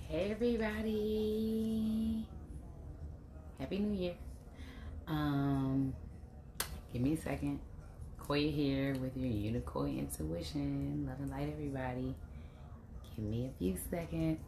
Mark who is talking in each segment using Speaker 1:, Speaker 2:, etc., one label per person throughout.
Speaker 1: Hey everybody. Happy New Year. Give me a second. Koya here with your UniKOY Intuition. Love and light, everybody. Give me a few seconds.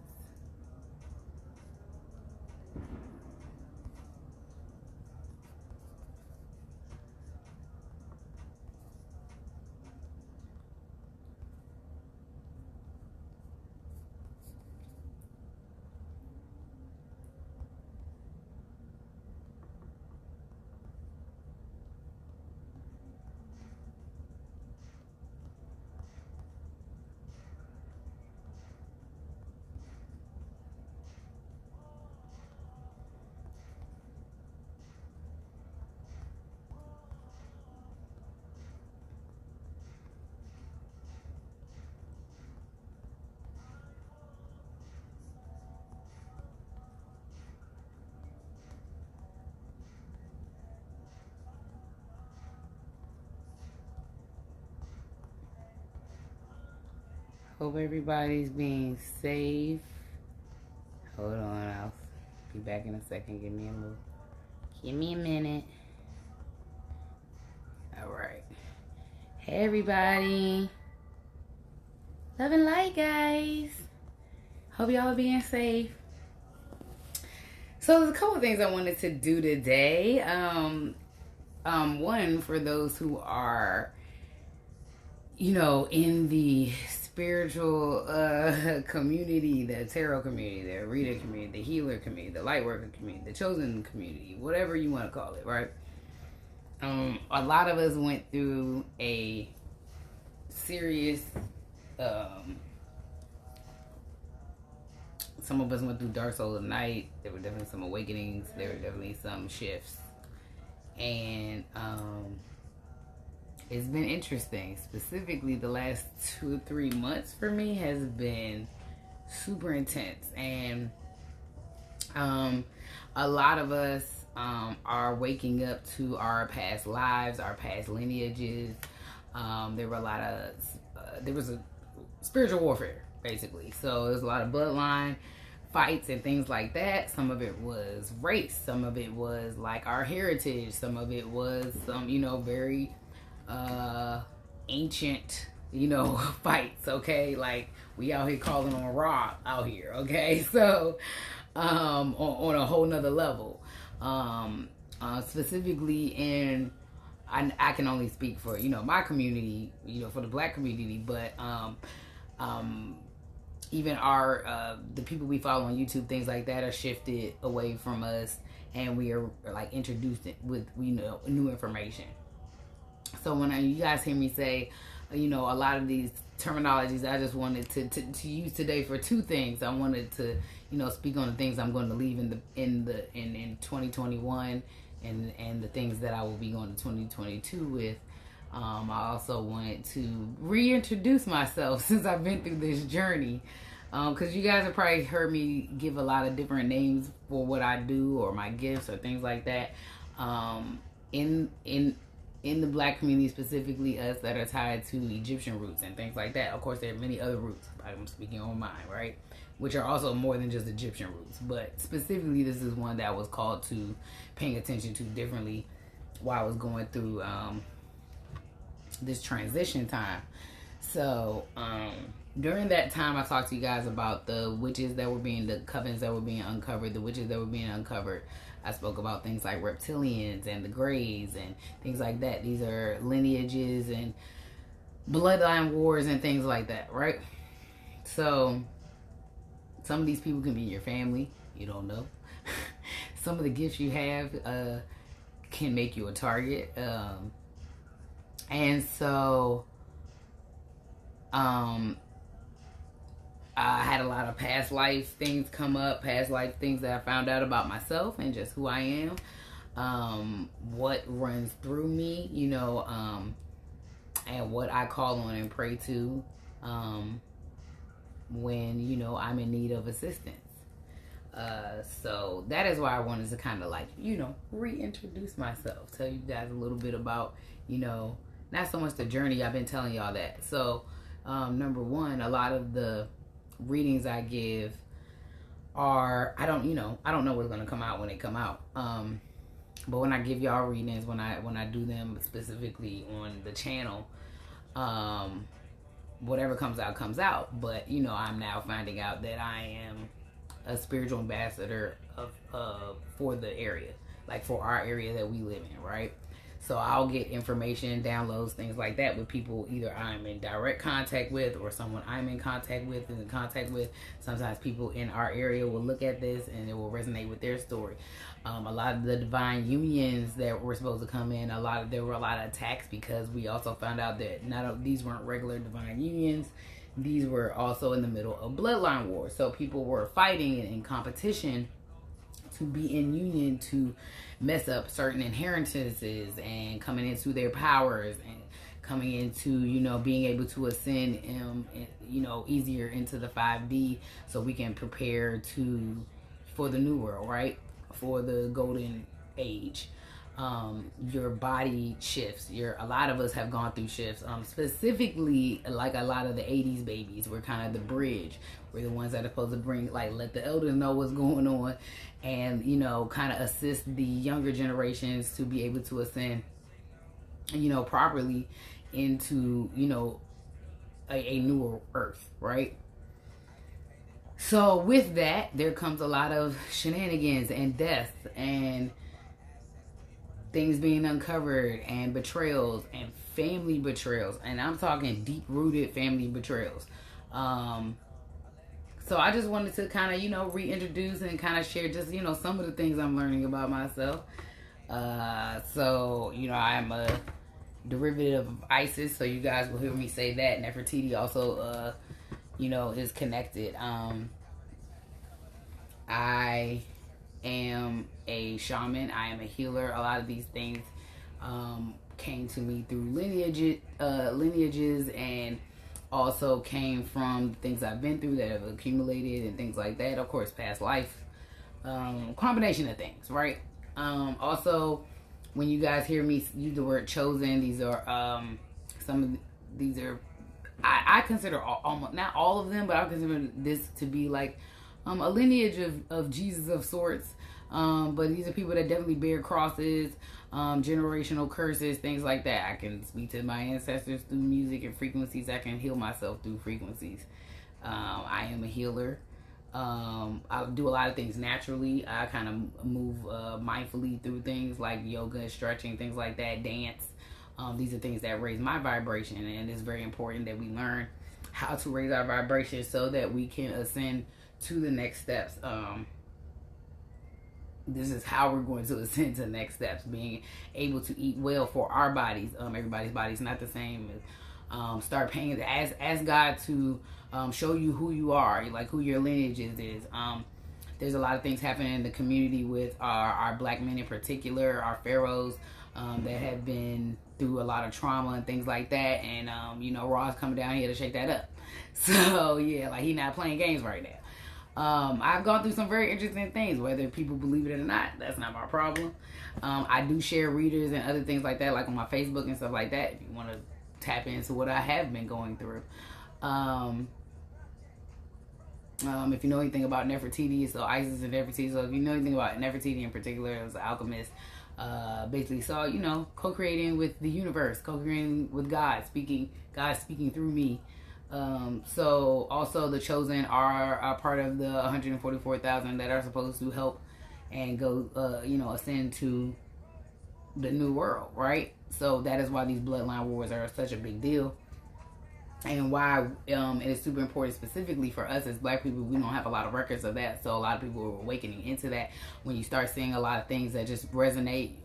Speaker 1: Hope everybody's being safe. Hold on, I'll be back in a second. Give me a minute. All right. Hey everybody. Love and light, guys. Hope y'all are being safe. So there's a couple of things I wanted to do today. One, for those who are, in the spiritual community, the tarot community, the reader community, the healer community, the light worker community, the chosen community, whatever you want to call it, right? A lot of us went through a serious, some of us went through dark soul of night. There were definitely some awakenings. There were definitely some shifts. And it's been interesting. Specifically, the last 2 or 3 months for me has been super intense. And a lot of us are waking up to our past lives, our past lineages. There was a spiritual warfare, basically. So there's a lot of bloodline fights and things like that. Some of it was race. Some of it was like our heritage. Some of it was some, very ancient, fights, okay? Like, we out here calling on Ra out here, okay? So, on a whole nother level. Specifically in, I can only speak for, my community, for the Black community, but, even the people we follow on YouTube, things like that, are shifted away from us, and we are like introduced with new information. So when you guys hear me say, a lot of these terminologies, I just wanted to use today for two things. I wanted to, speak on the things I'm going to leave in 2021, and the things that I will be going to 2022 with. I also wanted to reintroduce myself since I've been through this journey. Because you guys have probably heard me give a lot of different names for what I do or my gifts or things like that. In the Black community, specifically us that are tied to Egyptian roots and things like that. Of course, there are many other roots. I'm speaking on mine, right? Which are also more than just Egyptian roots. But specifically, this is one that I was called to paying attention to differently while I was going through this transition time. So during that time, I talked to you guys about the witches that were the covens that were being uncovered, the witches that were being uncovered. I spoke about things like reptilians and the Greys and things like that. These are lineages and bloodline wars and things like that, right? So some of these people can be in your family. You don't know. Some of the gifts you have can make you a target. And so I had a lot of past life things come up, past life things that I found out about myself and just who I am, what runs through me, and what I call on and pray to when, I'm in need of assistance. So that is why I wanted to kind of reintroduce myself, tell you guys a little bit about, not so much the journey. I've been telling y'all that. So, number one, a lot of the readings I give are, I don't know what's gonna come out when they come out. But when I give y'all readings, when I do them specifically on the channel, whatever comes out comes out. But I'm now finding out that I am a spiritual ambassador of for the area, like for our area that we live in, right? So I'll get information, downloads, things like that with people either I'm in direct contact with or someone I'm in contact with. Sometimes people in our area will look at this and it will resonate with their story. A lot of the divine unions that were supposed to come in, there were a lot of attacks because we also found out that these weren't regular divine unions. These were also in the middle of bloodline wars. So people were fighting in competition to be in union to mess up certain inheritances and coming into their powers and coming into being able to ascend easier into the 5D so we can prepare for the new world, right? For the golden age. Your body shifts. A lot of us have gone through shifts. Specifically, like a lot of the 80s babies, we're kind of the bridge. We're the ones that are supposed to let the elders know what's going on and, kind of assist the younger generations to be able to ascend, properly into, a newer earth, right? So with that, there comes a lot of shenanigans and death and things being uncovered and betrayals and family betrayals. And I'm talking deep-rooted family betrayals. So I just wanted to kind of, reintroduce and kind of share just, some of the things I'm learning about myself. So, I'm a derivative of Isis, so you guys will hear me say that. Nefertiti also, is connected. I am a shaman. I am a healer. A lot of these things came to me through lineages and also came from things I've been through that have accumulated and things like that. Of course, past life, combination of things, right? Also, when you guys hear me use the word chosen, these are I consider almost, not all of them, but I consider this to be like a lineage of Jesus of sorts. But these are people that definitely bear crosses, generational curses, things like that. I can speak to my ancestors through music and frequencies. I can heal myself through frequencies. I am a healer. I do a lot of things naturally. I kind of move mindfully through things like yoga, stretching, things like that, dance. These are things that raise my vibration, and it's very important that we learn how to raise our vibration so that we can ascend to the next steps. This is how we're going to ascend to the next steps, being able to eat well for our bodies. Everybody's body's not the same. Start paying, ask God to show you who you are, like who your lineage is. There's a lot of things happening in the community with our black men in particular, our pharaohs that have been through a lot of trauma and things like that. And, Raw's coming down here to shake that up. So, yeah, like he not playing games right now. I've gone through some very interesting things, whether people believe it or not. That's not my problem. I do share readers and other things like that, like on my Facebook and stuff like that, if you want to tap into what I have been going through. If you know anything about Nefertiti, so Isis and Nefertiti, so if you know anything about Nefertiti in particular, it was an alchemist, basically saw, co-creating with the universe, co-creating with God speaking through me. So also the chosen are part of the 144,000 that are supposed to help and go, ascend to the new world, right? So that is why these bloodline wars are such a big deal, and why it is super important specifically for us as black people. We don't have a lot of records of that, so a lot of people are awakening into that. When you start seeing a lot of things that just resonate,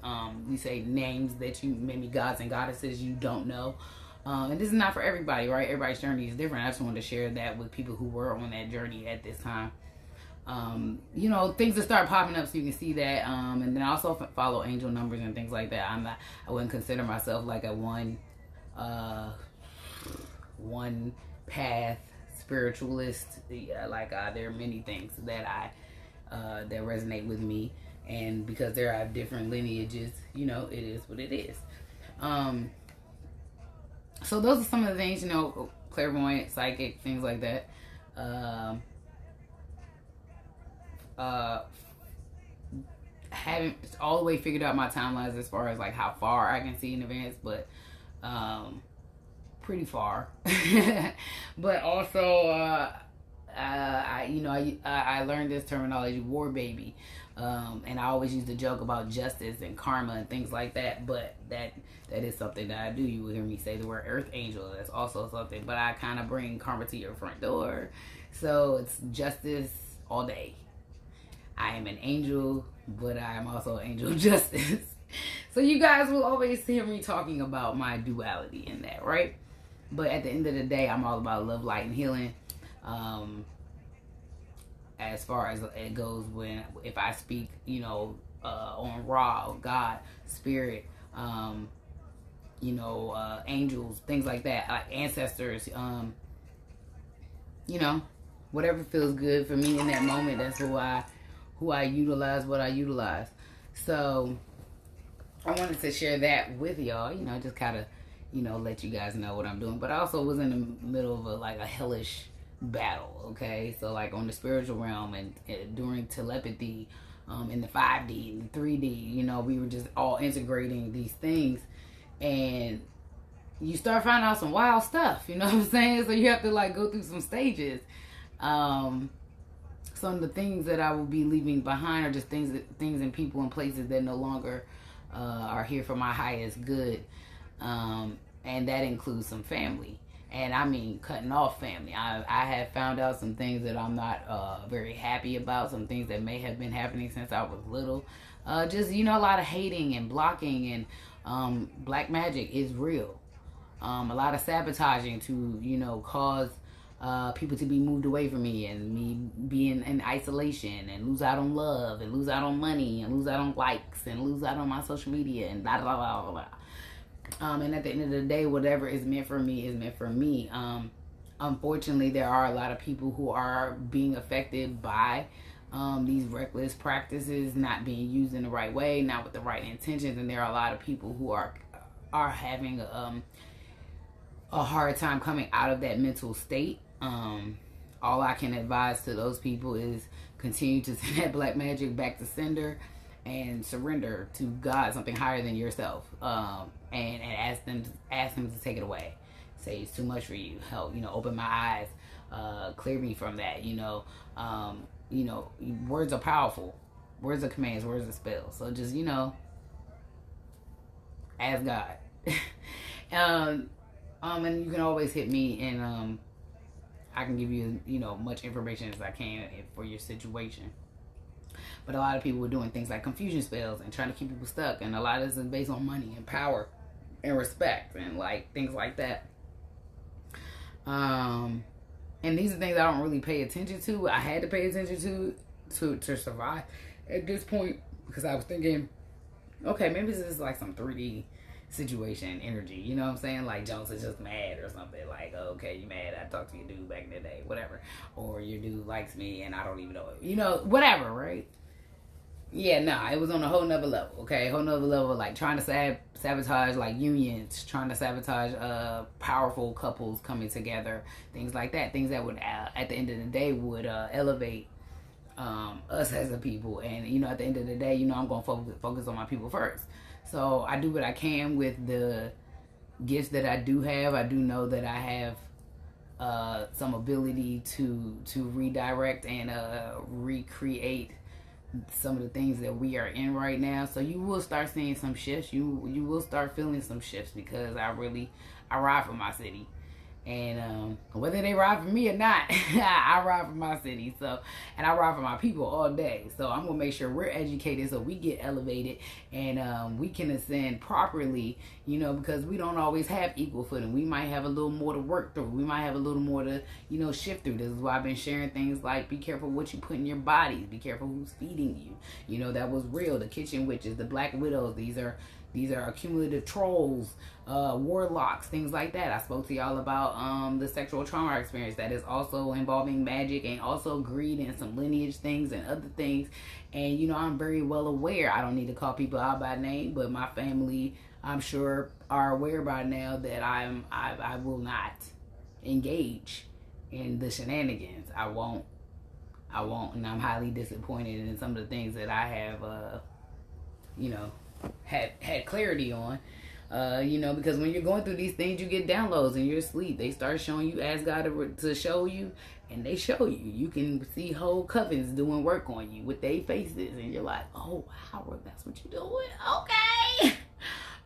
Speaker 1: we say names that you, maybe gods and goddesses you don't know. And this is not for everybody, right? Everybody's journey is different. I just wanted to share that with people who were on that journey at this time. Things that start popping up so you can see that. And then I also follow angel numbers and things like that. I wouldn't consider myself like a one path spiritualist. Yeah, there are many things that that resonate with me. And because there are different lineages, it is what it is. So those are some of the things, clairvoyant, psychic, things like that. haven't all the way figured out my timelines as far as like how far I can see in advance, but pretty far. But also, I learned this terminology, war baby, and I always used to joke about justice and karma and things like that. But that is something that I do. You will hear me say the word earth angel. That's also something. But I kind of bring karma to your front door, so it's justice all day. I am an angel, but I am also an angel of justice. So you guys will always hear me talking about my duality in that, right? But at the end of the day, I'm all about love, light, and healing. As far as it goes, if I speak, on Ra, God, Spirit, angels, things like that, like ancestors, whatever feels good for me in that moment. That's who I utilize, what I utilize. So I wanted to share that with y'all, just kind of, let you guys know what I'm doing. But I also was in the middle of a hellish battle, okay? So like on the spiritual realm and during telepathy, in the 5D and 3D, we were just all integrating these things, and you start finding out some wild stuff, you know what I'm saying? So you have to like go through some stages. Some of the things that I will be leaving behind are just things and people and places that no longer are here for my highest good. And that includes some family. And I mean cutting off family. I have found out some things that I'm not very happy about. Some things that may have been happening since I was little. Just, a lot of hating and blocking, and black magic is real. A lot of sabotaging to, cause people to be moved away from me, and me being in isolation and lose out on love and lose out on money and lose out on likes and lose out on my social media and blah, blah, blah, blah, blah. And at the end of the day, whatever is meant for me is meant for me. Unfortunately, there are a lot of people who are being affected by these reckless practices not being used in the right way, not with the right intentions, and there are a lot of people who are having a hard time coming out of that mental state. All I can advise to those people is continue to send that black magic back to sender and surrender to God, something higher than yourself, and ask them to take it away. Say it's too much for you. Help, open my eyes, clear me from that. Words are powerful. Words are commands. Words are spells. So just ask God. And you can always hit me, and I can give you much information as I can for your situation. But a lot of people were doing things like confusion spells and trying to keep people stuck, and a lot of this is based on money and power and respect and like things like that. And these are things I don't really pay attention to. I had to pay attention to survive at this point, because I was thinking, okay, maybe this is like some 3D situation energy, you know what I'm saying? Like Jones is just mad or something. Like, oh, okay, you mad? I talked to your dude back in the day, whatever. Or your dude likes me and I don't even know it. Whatever, right? Yeah, nah, it was on a whole nother level, okay? Whole nother level, like trying to sabotage like unions, trying to sabotage powerful couples coming together, things like that. Things that would, at the end of the day, would elevate us as a people. And, at the end of the day, I'm going to focus on my people first. So I do what I can with the gifts that I do have. I do know that I have some ability to redirect and recreate some of the things that we are in right now. So you will start seeing some shifts. You will start feeling some shifts, because I ride for my city. And whether they ride for me or not, I ride for my city. So, and I ride for my people all day. So I'm gonna make sure we're educated, so we get elevated, and we can ascend properly. Because we don't always have equal footing. We might have a little more to work through. We might have a little more to shift through. This is why I've been sharing things like, be careful what you put in your bodies. Be careful who's feeding you. That was real. The kitchen witches, the black widows. These are accumulative trolls, warlocks, things like that. I spoke to y'all about the sexual trauma experience that is also involving magic, and also greed and some lineage things and other things. And I'm very well aware. I don't need to call people out by name, but my family, I'm sure, are aware by now that I will not engage in the shenanigans. I won't I won't, and I'm highly disappointed in some of the things that I have, you know, had clarity on. You know, because when you're going through these things, you get downloads in your sleep. They start showing you, ask God to show you, and they show you. You can see whole covens doing work on you with their faces, and you're like, oh wow, that's what you're doing. Okay.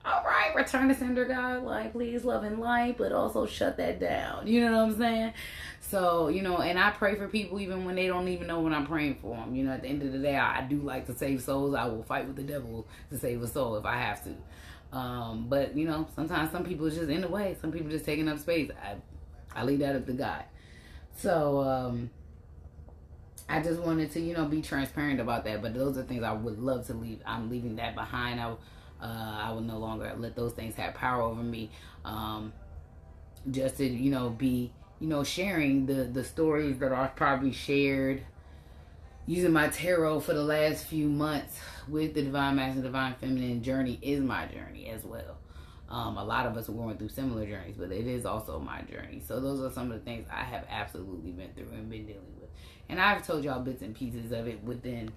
Speaker 1: All right, return to sender, God, like, please, love and light, but also shut that down. You know what I'm saying? So, you know, and I pray for people even when they don't even know what I'm praying for them. You know, at the end of the day, I do like to save souls. I will fight with the devil to save a soul if I have to. But, you know, sometimes some people are just in the way. Some people just taking up space. I leave that up to God. So, I just wanted to, you know, be transparent about that. But those are things I would love to leave. I'm leaving that behind. I will no longer let those things have power over me. Just to, you know, be, you know, sharing the stories that I've probably shared using my tarot for the last few months with the Divine Masculine, Divine Feminine journey is my journey as well. A lot of us are going through similar journeys, but it is also my journey. So those are some of the things I have absolutely been through and been dealing with. And I've told y'all bits and pieces of it within,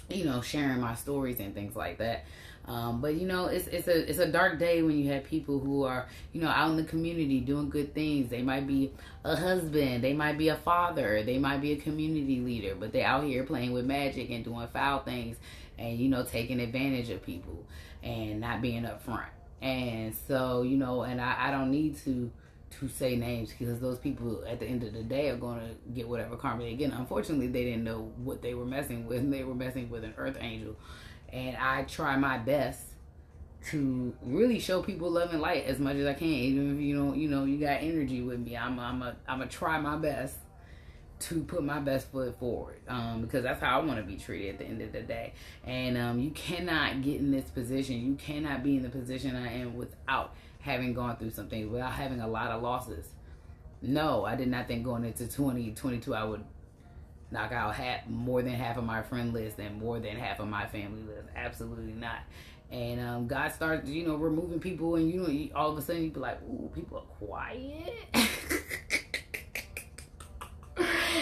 Speaker 1: you know, sharing my stories and things like that. But you know, it's a dark day when you have people who are, you know, out in the community doing good things. They might be a husband, they might be a father, they might be a community leader, but they out here playing with magic and doing foul things, and you know, taking advantage of people and not being upfront. And so, you know, and I don't need to say names, because those people at the end of the day are going to get whatever karma they get. Unfortunately, they didn't know what they were messing with, and they were messing with an earth angel. And I try my best to really show people love and light as much as I can. Even if you got energy with me, I'm a try my best to put my best foot forward, because that's how I want to be treated at the end of the day. And you cannot get in this position. You cannot be in the position I am without having gone through some things, without having a lot of losses. No, I did not think going into 2022 I would knock out more than half of my friend list and more than half of my family list. Absolutely not. And God starts, you know, removing people, and you know, all of a sudden you be like, ooh, people are quiet.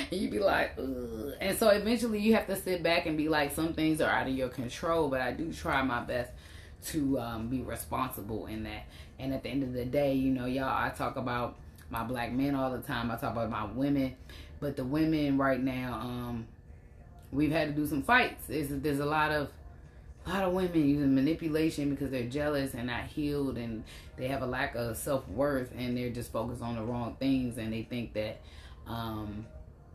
Speaker 1: And you be like, ugh. And so eventually you have to sit back and be like, some things are out of your control, but I do try my best to be responsible in that. And at the end of the day, you know, y'all, I talk about my black men all the time. I talk about my women. But the women right now, we've had to do some fights. There's a lot of women using manipulation because they're jealous and not healed, and they have a lack of self-worth, and they're just focused on the wrong things, and they think that,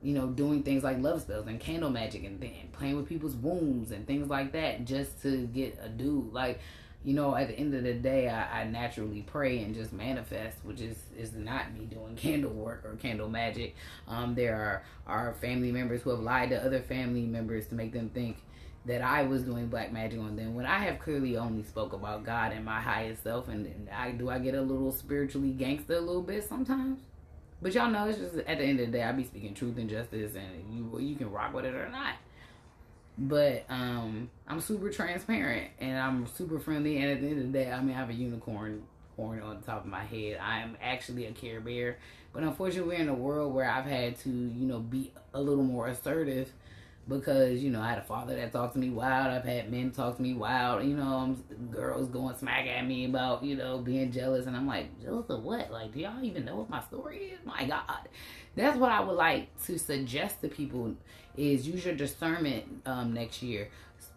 Speaker 1: you know, doing things like love spells and candle magic and playing with people's wombs and things like that just to get a dude. Like, you know, at the end of the day, I naturally pray and just manifest, which is not me doing candle work or candle magic. There are family members who have lied to other family members to make them think that I was doing black magic on them, when I have clearly only spoke about God and my highest self. And I get a little spiritually gangster a little bit sometimes. But y'all know, it's just at the end of the day, I be speaking truth and justice, and you can rock with it or not. But I'm super transparent, and I'm super friendly, and at the end of the day, I mean, I have a unicorn horn on the top of my head. I'm actually a Care Bear, but unfortunately, we're in a world where I've had to, you know, be a little more assertive, because, you know, I had a father that talked to me wild. I've had men talk to me wild. You know, girls going smack at me about, you know, being jealous, and I'm like, jealous of what? Like, do y'all even know what my story is? My God. That's what I would like to suggest to people, is use your discernment next year.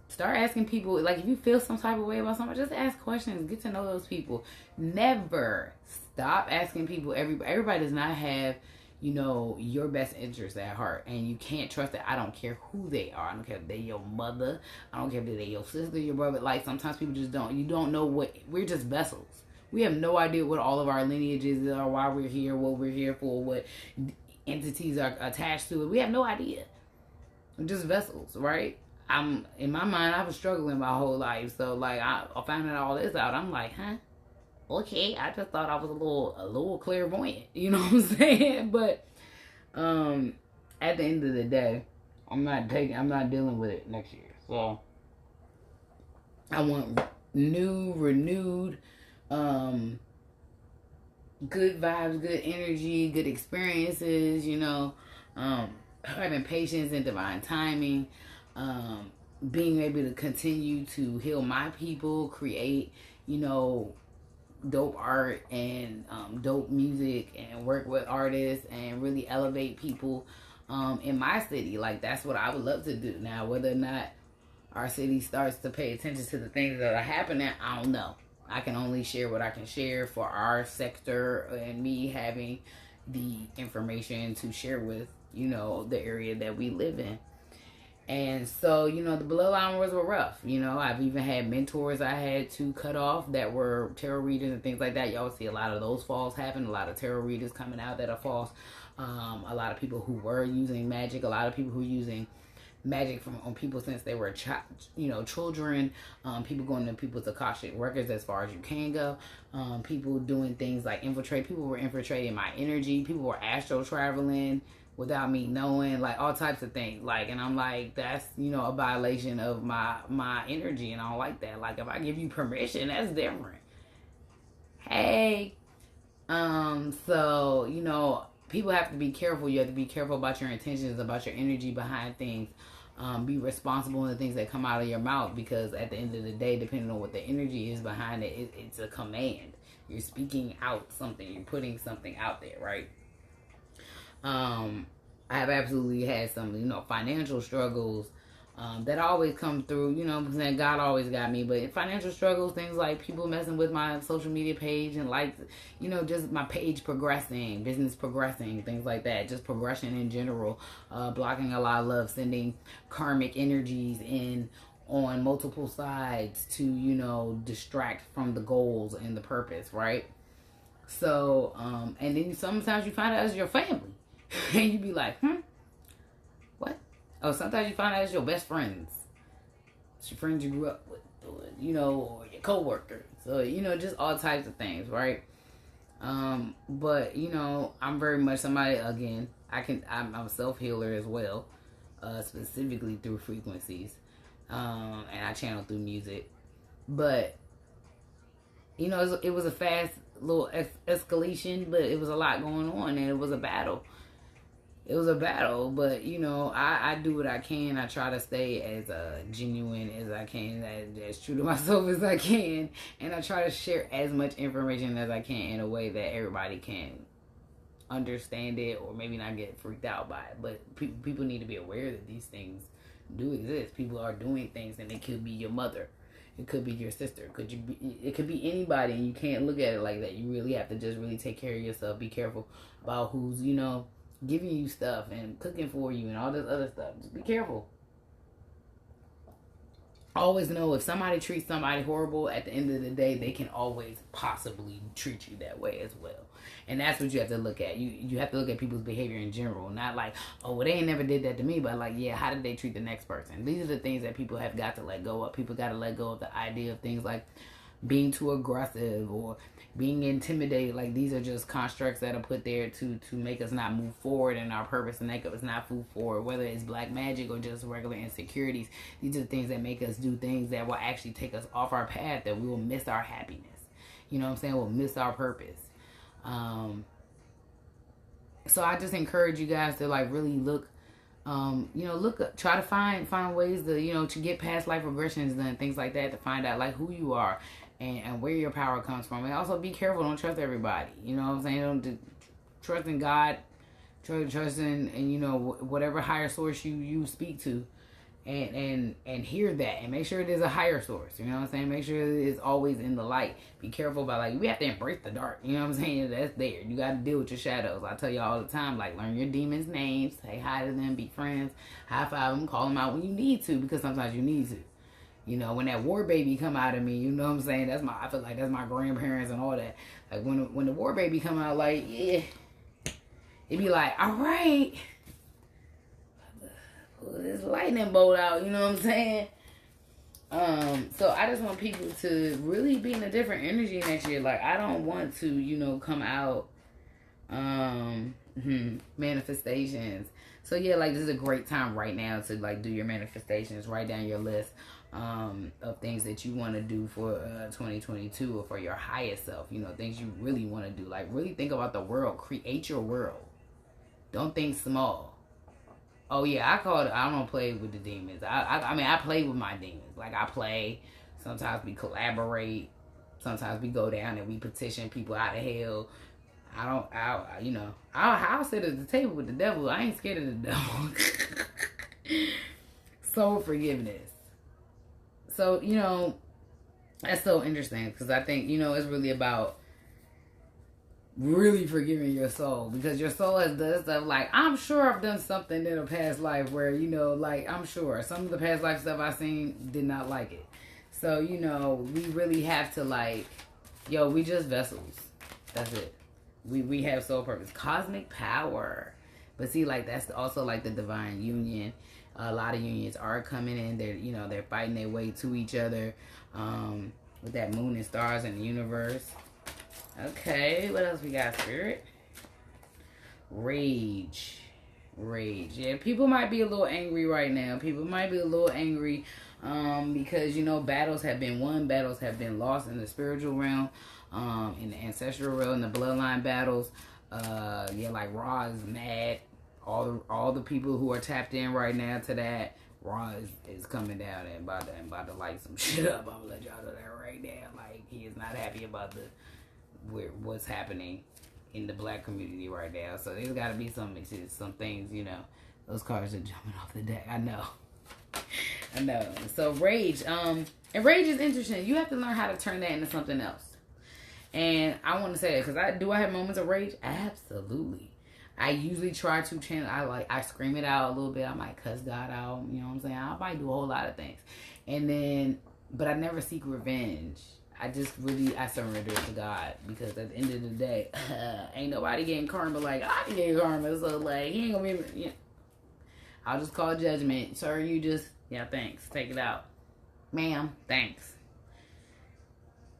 Speaker 1: Start asking people, like, if you feel some type of way about somebody, just ask questions. Get to know those people. Never stop asking people. Everybody does not have, you know, your best interest at heart, and you can't trust that. I don't care who they are. I don't care if they're your mother. I don't care if they're your sister, your brother. Like, sometimes people just don't. You don't know what. We're just vessels. We have no idea what all of our lineages are, why we're here, what we're here for, what entities are attached to it. We have no idea. We're just vessels, right? In my mind, I was struggling my whole life. So, like, I found all this out. I'm like, huh? Okay, I just thought I was a little clairvoyant, you know what I'm saying? But at the end of the day, I'm not dealing with it next year. So I want renewed, good vibes, good energy, good experiences, you know. having patience and divine timing, being able to continue to heal my people, create, you know, dope art and dope music, and work with artists and really elevate people in my city. Like, that's what I would love to do. Now, whether or not our city starts to pay attention to the things that are happening, I don't know. I can only share what I can share for our sector, and me having the information to share with, you know, the area that we live in. And so, you know, the bloodline wars were rough. You know, I've even had mentors I had to cut off that were tarot readers and things like that. Y'all see a lot of those falls happen. A lot of tarot readers coming out that are false. A lot of people who were using magic. A lot of people who are using magic from on people since they were children. People going to people's Akashic records as far as you can go. People doing things like infiltrate. People were infiltrating my energy. People were astral traveling without me knowing, like all types of things. Like, and I'm like, that's, you know, a violation of my energy, and I don't like that. Like, if I give you permission, that's different. Hey. So, you know, people have to be careful. You have to be careful about your intentions, about your energy behind things. Be responsible in the things that come out of your mouth, because at the end of the day, depending on what the energy is behind it, it's a command. You're speaking out something. You're putting something out there, right? I have absolutely had some, you know, financial struggles that always come through, you know, because God always got me. But financial struggles, things like people messing with my social media page and, like, you know, just my page progressing, business progressing, things like that. Just progression in general. Blocking a lot of love, sending karmic energies in on multiple sides to, you know, distract from the goals and the purpose, right? So, and then sometimes you find out it's your family. And you be like, what? Oh, sometimes you find out it's your best friends. It's your friends you grew up with, or, you know, or your co-workers. So, you know, just all types of things, right? But, you know, I'm very much somebody, again, I'm a self-healer as well, specifically through frequencies. And I channel through music. But, you know, it was a fast little escalation, but it was a lot going on, and it was a battle. It was a battle, but, you know, I do what I can. I try to stay as genuine as I can, as true to myself as I can, and I try to share as much information as I can in a way that everybody can understand it, or maybe not get freaked out by it. But people need to be aware that these things do exist. People are doing things, and it could be your mother. It could be your sister. It could be anybody, and you can't look at it like that. You really have to just really take care of yourself. Be careful about who's, you know, giving you stuff and cooking for you and all this other stuff. Just be careful. Always know, if somebody treats somebody horrible, at the end of the day, they can always possibly treat you that way as well. And that's what you have to look at. You have to look at people's behavior in general. Not like, oh, well, they ain't never did that to me. But like, yeah, how did they treat the next person? These are the things that people have got to let go of. People got to let go of the idea of things like being too aggressive or being intimidated. Like, these are just constructs that are put there to make us not move forward in our purpose, and make us not move forward, whether it's black magic or just regular insecurities. These are the things that make us do things that will actually take us off our path, that we will miss our happiness. You know what I'm saying? We'll miss our purpose. So I just encourage you guys to, like, really look, try to find ways to, you know, to get past life regressions and things like that, to find out, like, who you are and where your power comes from. And also be careful. Don't trust everybody. You know what I'm saying? Don't trust in God. Trust in, you know, whatever higher source you speak to. And hear that, and make sure it is a higher source. You know what I'm saying? Make sure it is always in the light. Be careful about, like, we have to embrace the dark. You know what I'm saying? That's there. You got to deal with your shadows. I tell you all the time, like, learn your demons' names, say hi to them, be friends, high five them, call them out when you need to, because sometimes you need to. You know, when that war baby come out of me, you know what I'm saying? I feel like that's my grandparents and all that. Like, when the war baby come out, like, yeah, it be like, all right, pull this lightning bolt out, you know what I'm saying? So I just want people to really be in a different energy next year. Like, I don't want to, you know, come out manifestations. So yeah, like, this is a great time right now to, like, do your manifestations. Write down your list of things that you want to do for 2022, or for your highest self. You know, things you really want to do. Like, really think about the world. Create your world. Don't think small. Oh yeah, I don't play with the demons. I mean, I play with my demons. Like I play. Sometimes we collaborate. Sometimes we go down and we petition people out of hell. I'll sit at the table with the devil. I ain't scared of the devil. Soul forgiveness. So, that's so interesting because I think, it's really about really forgiving your soul, because your soul has done stuff. Like, I'm sure I've done something in a past life where, like, I'm sure some of the past life stuff I've seen did not like it. So, we really have to, like, we just vessels. That's it. We have soul purpose, cosmic power. But see, like, that's also like the divine union. A lot of unions are coming in. They're fighting their way to each other, with that moon and stars in the universe. Okay, what else we got, Spirit? Rage. Yeah, people might be a little angry right now. People might be a little angry because, battles have been won. Battles have been lost in the spiritual realm, in the ancestral realm, in the bloodline battles. Like Ra is mad. All the people who are tapped in right now to that, Ra is coming down and about to light some shit up. I'm gonna let y'all know that right now. Like, he is not happy about what's happening in the black community right now. So there's got to be some things, those cards are jumping off the deck. I know. So rage, and rage is interesting. You have to learn how to turn that into something else. And I want to say it because I have moments of rage. Absolutely. I usually try to channel. I scream it out a little bit. I might cuss God out. You know what I'm saying? I might do a whole lot of things, but I never seek revenge. I surrender it to God, because at the end of the day, ain't nobody getting karma like I get karma. So, like, he ain't gonna be, I'll just call judgment. Sir, you just, thanks. Take it out. Ma'am, thanks.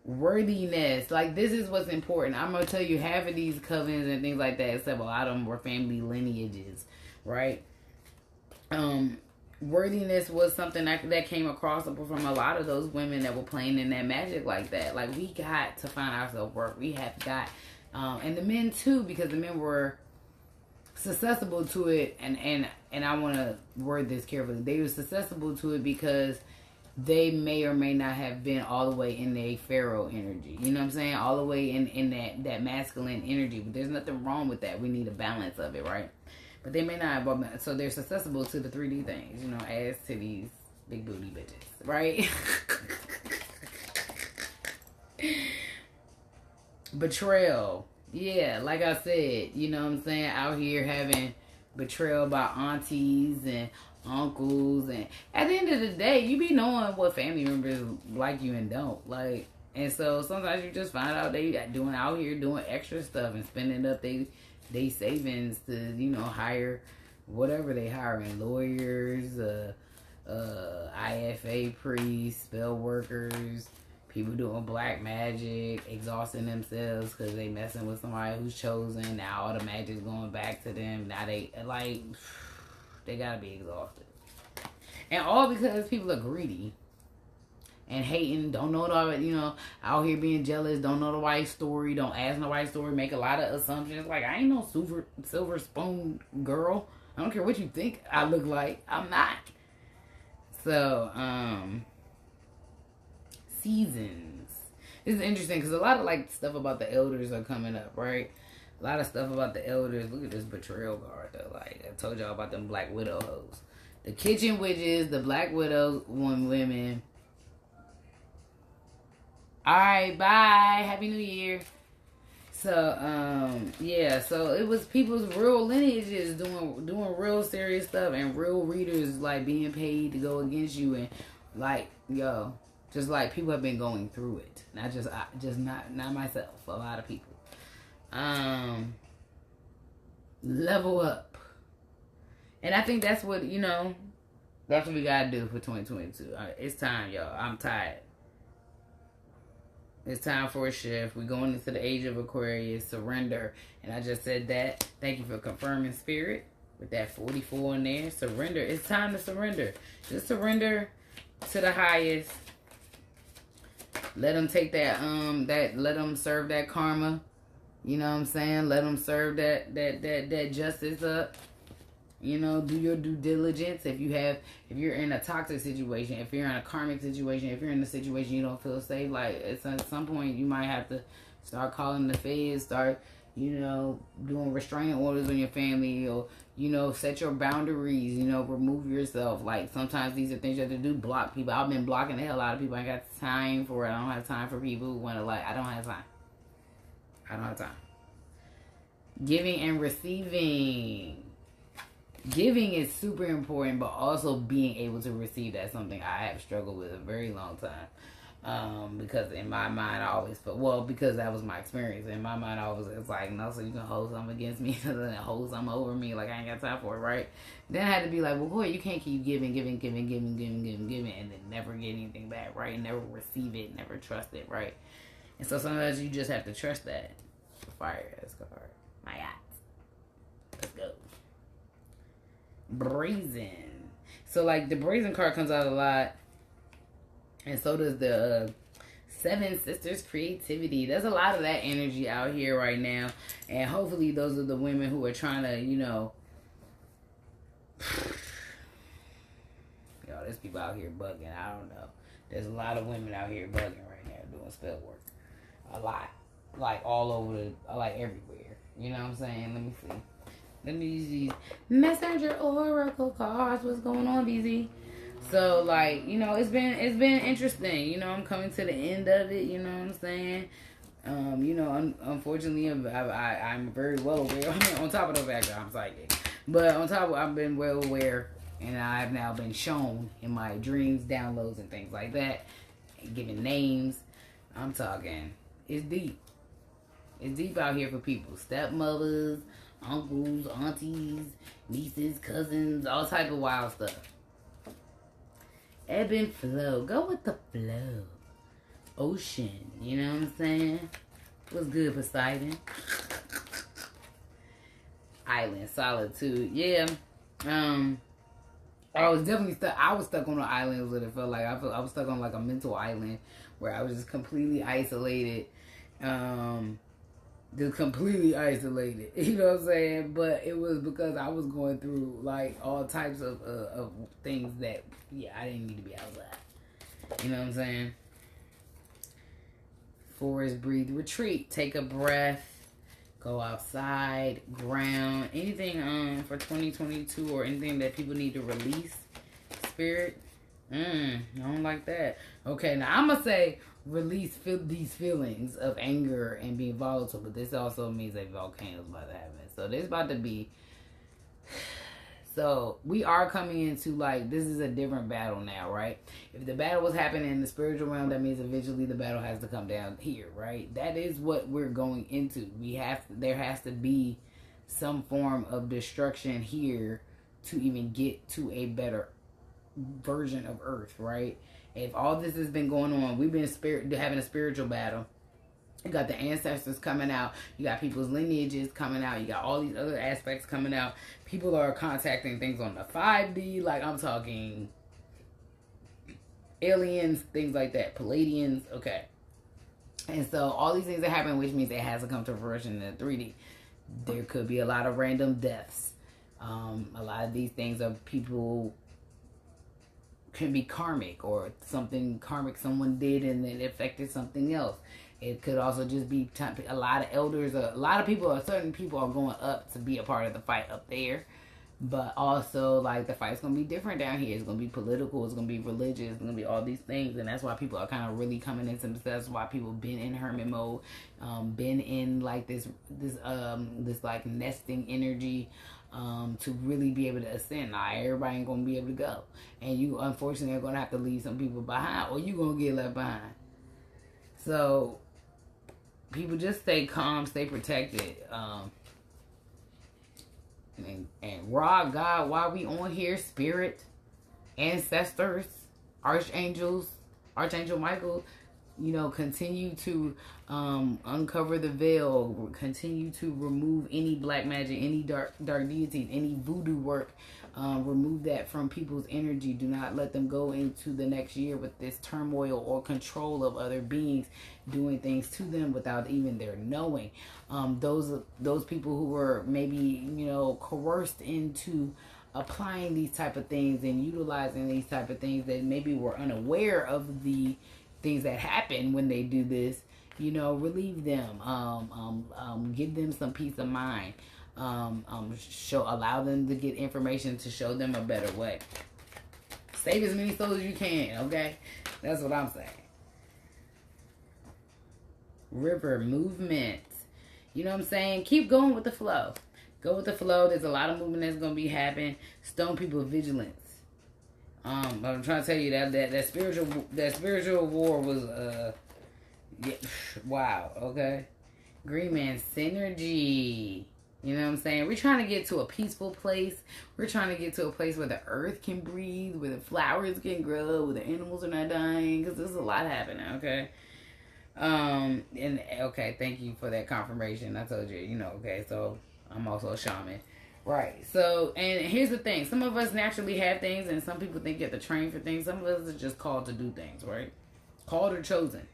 Speaker 1: Worthiness. Like, this is what's important. I'm gonna tell you, half of these covens and things like that, except a lot of them were family lineages, right? Worthiness was something that came across from a lot of those women that were playing in that magic like that. Like, we got to find our self-worth. We have got, and the men too, because the men were susceptible to it, and I want to word this carefully. They were susceptible to it because they may or may not have been all the way in their pharaoh energy. You know what I'm saying? All the way in that masculine energy. But there's nothing wrong with that. We need a balance of it, right? But they may not have, so they're susceptible to the 3D things, ass, titties, big booty bitches, right? Betrayal. Yeah, like I said, you know what I'm saying? Out here having betrayal by aunties and uncles. And at the end of the day, you be knowing what family members like you and don't. Like, and so sometimes you just find out they out here doing extra stuff and spending up they savings to, hire whatever they hiring, lawyers, IFA priests, spell workers, people doing black magic, exhausting themselves because they messing with somebody who's chosen. Now all the magic's going back to them. Now they gotta be exhausted, and all because people are greedy and hating, don't know the, out here being jealous, don't know the wife's story, don't ask the wife's story, make a lot of assumptions. Like, I ain't no silver spoon girl. I don't care what you think I look like. I'm not. So, seasons. This is interesting because a lot of, like, stuff about the elders are coming up, right? A lot of stuff about the elders. Look at this betrayal card, though. Like, I told y'all about them black widow hoes. The kitchen witches, the black widow women. Alright, bye. Happy New Year. So, so it was people's real lineages doing real serious stuff, and real readers, like, being paid to go against you, and, like, just like people have been going through it. Not myself, a lot of people. Level up. And I think that's what, that's what we gotta do for 2022. It's time, y'all. I'm tired. It's time for a shift. We're going into the age of Aquarius, surrender. And I just said that. Thank you for confirming, Spirit, with that 44 in there. Surrender. It's time to surrender. Just surrender to the highest. Let them take that, let them serve that karma. You know what I'm saying? Let them serve that justice up. You know, do your due diligence. If you're in a toxic situation, if you're in a karmic situation, if you're in a situation you don't feel safe, like at some point you might have to start calling the feds, start, you know, doing restraining orders on your family, or, you know, set your boundaries, you know, remove yourself. Like, sometimes these are things you have to do. Block people. I've been blocking the hell out of people. I ain't got time for it. I don't have time for people who want to, like, I don't have time. I don't have time. Giving and receiving. Giving is super important, but also being able to receive, that's something I have struggled with a very long time. Because in my mind I always felt, well, because that was my experience. In my mind I always, it's like, no, so you can hold something against me and then hold something over me, like I ain't got time for it, right? Then I had to be like, well, boy, you can't keep giving, and then never get anything back, right? Never receive it, never trust it, right? And so sometimes you just have to trust that. Fire ass card. My God. Let's go. Brazen. So, like, the brazen card comes out a lot. And so does the Seven Sisters creativity. There's a lot of that energy out here right now. And hopefully those are the women who are trying to, you know... Yo, there's people out here bugging. I don't know. There's a lot of women out here bugging right now doing spell work. A lot. Like, all over like, everywhere. You know what I'm saying? Let me see. Let me use these Messenger Oracle cards. What's going on, BZ? So, like, you know, it's been interesting. You know, I'm coming to the end of it. You know what I'm saying? You know, unfortunately, I'm very well aware. I mean, on top of the fact that I'm psychic, but on top of, I've been well aware, and I've now been shown in my dreams, downloads, and things like that, given names. I'm talking. It's deep. It's deep out here for people. Stepmothers, uncles, aunties, nieces, cousins, all type of wild stuff. Ebb and flow. Go with the flow. Ocean. You know what I'm saying? What's good, Poseidon? Island. Solitude. Yeah. I was definitely stuck. I was stuck on an island is what it felt like. I was stuck on like a mental island where I was just completely isolated. Just completely isolated. You know what I'm saying? But it was because I was going through like all types of things that, yeah, I didn't need to be outside. You know what I'm saying? Forest, breathe, retreat. Take a breath. Go outside. Ground. Anything for 2022 or anything that people need to release. Spirit. I don't like that. Okay, now I'm going to say release these feelings of anger and being volatile, but this also means a volcano is about to happen. So this about to be... So we are coming into, like, this is a different battle now, right? If the battle was happening in the spiritual realm, that means eventually the battle has to come down here, right? That is what we're going into. There has to be some form of destruction here to even get to a better version of Earth, right? If all this has been going on, we've been having a spiritual battle. You got the ancestors coming out. You got people's lineages coming out. You got all these other aspects coming out. People are contacting things on the 5D. Like, I'm talking aliens, things like that. Palladians. Okay. And so all these things are happening, which means it has to come to fruition in the 3D. There could be a lot of random deaths. A lot of these things are people... can be karmic, or something karmic someone did and it affected something else. It could also just be a lot of elders, a lot of people, certain people are going up to be a part of the fight up there. But also, like, the fight's going to be different down here. It's going to be political. It's going to be religious. It's going to be all these things. And that's why people are kind of really coming into themselves. That's why people been in hermit mode, been in, like, this like, nesting energy, to really be able to ascend. Now, everybody ain't going to be able to go. And you, unfortunately, are going to have to leave some people behind, or you going to get left behind. So, people just stay calm, stay protected. And Ra, God, while we on here, spirit, ancestors, archangels, Archangel Michael, You know, continue to uncover the veil, continue to remove any black magic, any dark deities, any voodoo work. Remove that from people's energy. Do not let them go into the next year with this turmoil or control of other beings doing things to them without even their knowing. Those people who were maybe, you know, coerced into applying these type of things and utilizing these type of things that maybe were unaware of the things that happen when they do this, you know, relieve them, give them some peace of mind, allow them to get information to show them a better way. Save as many souls as you can, okay? That's what I'm saying. River movement. You know what I'm saying? Keep going with the flow. Go with the flow. There's a lot of movement that's going to be happening. Stone people vigilance. I'm trying to tell you that spiritual war was yeah, wow, okay. Green man synergy. You know what I'm saying? We're trying to get to a peaceful place. We're trying to get to a place where the earth can breathe, where the flowers can grow, where the animals are not dying, because there's a lot happening, okay? And okay, thank you for that confirmation. I told you, you know, okay, so I'm also a shaman. Right. So, and here's the thing. Some of us naturally have things, and some people think you have to train for things. Some of us are just called to do things, right? Called or chosen.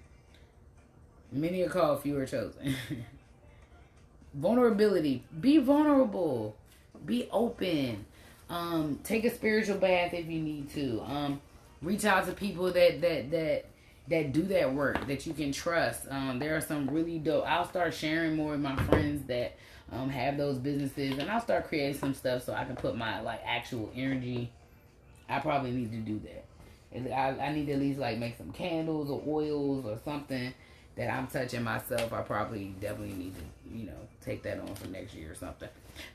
Speaker 1: Many are called, few are chosen. Vulnerability. Be vulnerable. Be open. Take a spiritual bath if you need to. Reach out to people that do that work, that you can trust. There are some really dope. I'll start sharing more with my friends that have those businesses, and I'll start creating some stuff so I can put my like actual energy. I probably need to do that. I need to at least like make some candles or oils or something that I'm touching myself. I probably definitely need to, you know, take that on for next year or something.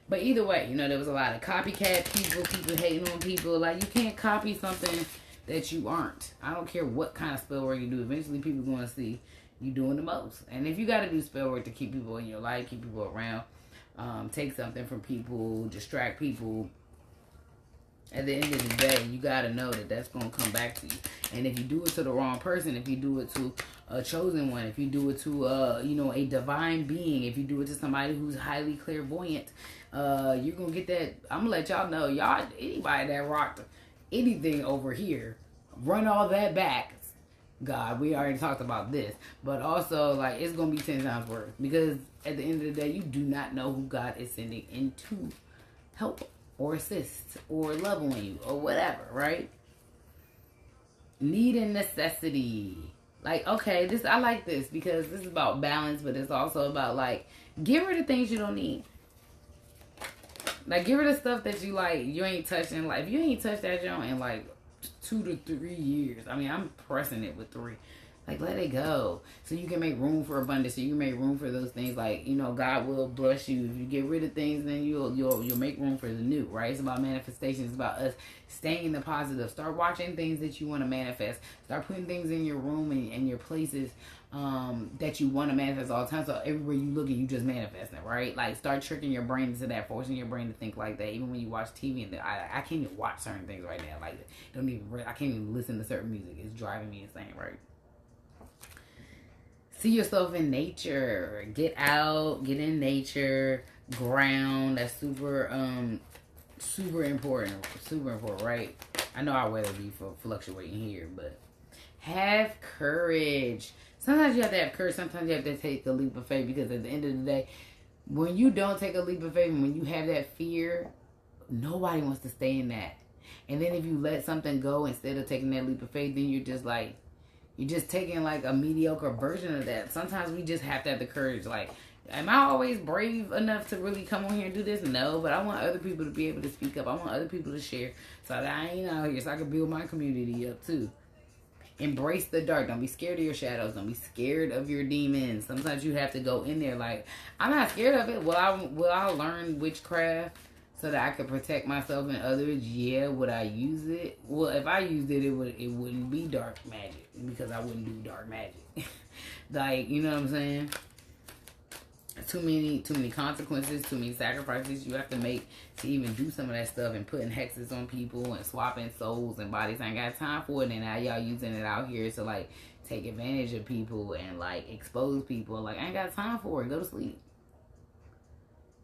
Speaker 1: But either way, you know, there was a lot of copycat people hating on people. Like, you can't copy something that you aren't. I don't care what kind of spell work you do. Eventually people are going to see you doing the most. And if you got to do spell work to keep people in your life, keep people around, take something from people, distract people, at the end of the day, you got to know that that's going to come back to you. And if you do it to the wrong person, if you do it to a chosen one, if you do it to, you know, a divine being, if you do it to somebody who's highly clairvoyant, you're going to get that. I'm going to let y'all know, y'all, anybody that rocked anything over here, run all that back. God, we already talked about this. But also, like, it's going to be 10 times worse. Because at the end of the day, you do not know who God is sending in to help or assist or love on you or whatever, right? Need and necessity. Like, okay, I like this because this is about balance, but it's also about, like, get rid of things you don't need. Like, get rid of stuff that you, like, you ain't touching. Like, if you ain't touched that joint in, like, 2 to 3 years. I mean, I'm pressing it with 3. Like, let it go. So you can make room for abundance. So you can make room for those things. Like, you know, God will bless you. If you get rid of things, then you'll make room for the new, right? It's about manifestation. It's about us staying in the positive. Start watching things that you want to manifest. Start putting things in your room and your places that you want to manifest all the time. So everywhere you look at, you just manifesting, right? Like, start tricking your brain into that, forcing your brain to think like that. Even when you watch TV, and I can't even watch certain things right now. Like, I can't even listen to certain music. It's driving me insane, right? See yourself in nature. Get out, get in nature, ground. That's super important. Super important, right? I know our weather be fluctuating here, but have courage. Sometimes you have to have courage. Sometimes you have to take the leap of faith, because at the end of the day, when you don't take a leap of faith, and when you have that fear, nobody wants to stay in that. And then if you let something go instead of taking that leap of faith, then you're just taking like a mediocre version of that. Sometimes we just have to have the courage. Like, am I always brave enough to really come on here and do this? No, but I want other people to be able to speak up. I want other people to share, so that I ain't out here, so I can build my community up too. Embrace the dark. Don't be scared of your shadows. Don't be scared of your demons. Sometimes you have to go in there like, I'm not scared of it. Will I learn witchcraft so that I could protect myself and others? Yeah. Would I use it? Well, if I used it, it wouldn't be dark magic, because I wouldn't do dark magic. Like, you know what I'm saying? too many consequences, too many sacrifices you have to make to even do some of that stuff, and putting hexes on people and swapping souls and bodies. I ain't got time for it, and now y'all using it out here to like take advantage of people and like expose people. Like, I ain't got time for it. Go to sleep.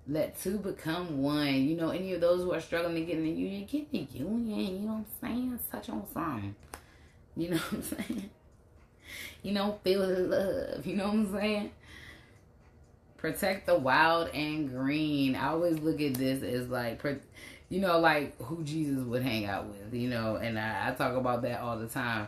Speaker 1: Let two become one. You know, any of those who are struggling to get in the union, get in the union. You know what I'm saying? Touch on something. You know what I'm saying? You know, feel the love. You know what I'm saying? Protect the wild and green. I always look at this as like, you know, like who Jesus would hang out with, you know, and I talk about that all the time.